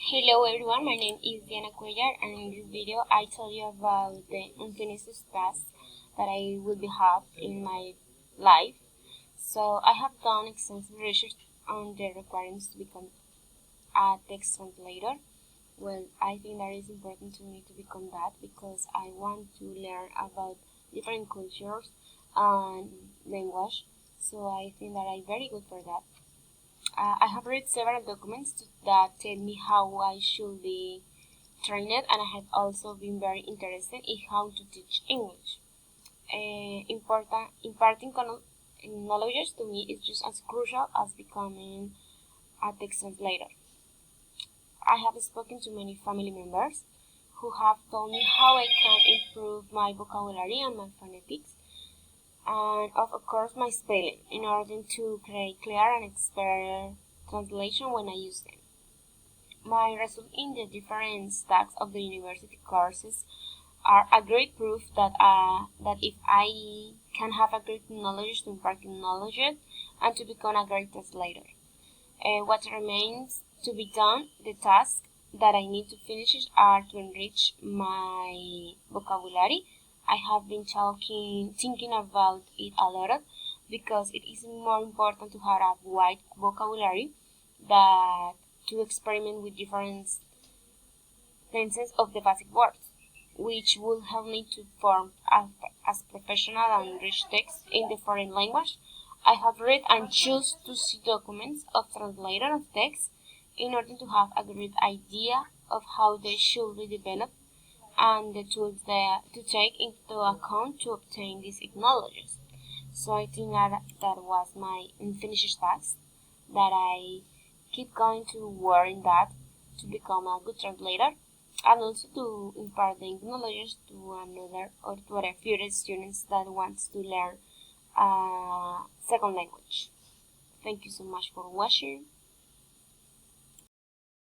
Hello everyone, my name is Diana Cuellar, and in this video I tell you about the unfinished tasks that I will be have in my life. So I have done extensive research on the requirements to become a text translator. Well, I think that is important to me to become that because I want to learn about different cultures and language. So I think that I'm very good for that. I have read several documents that tell me how I should be trained, and I have also been very interested in how to teach English. Imparting knowledge to me is just as crucial as becoming a text translator. I have spoken to many family members who have told me how I can improve my vocabulary and my phonetics, and of course my spelling, in order to create clear and expert translation when I use them. My results in the different stacks of the university courses are a great proof that if I can have a great knowledge to impart knowledge and to become a great translator. What remains to be done, the tasks that I need to finish are to enrich my vocabulary. I have been thinking about it a lot because it is more important to have a wide vocabulary than to experiment with different tenses of the basic words, which will help me to form as professional and rich text in the foreign language. I have read and choose to see documents of translator of text in order to have a great idea of how they should be developed and the tools to take into account to obtain these knowledges. So I think that was my unfinished task that I keep going to work in that to become a good translator and also to impart the knowledge to another or to other future students that wants to learn a second language. Thank you so much for watching.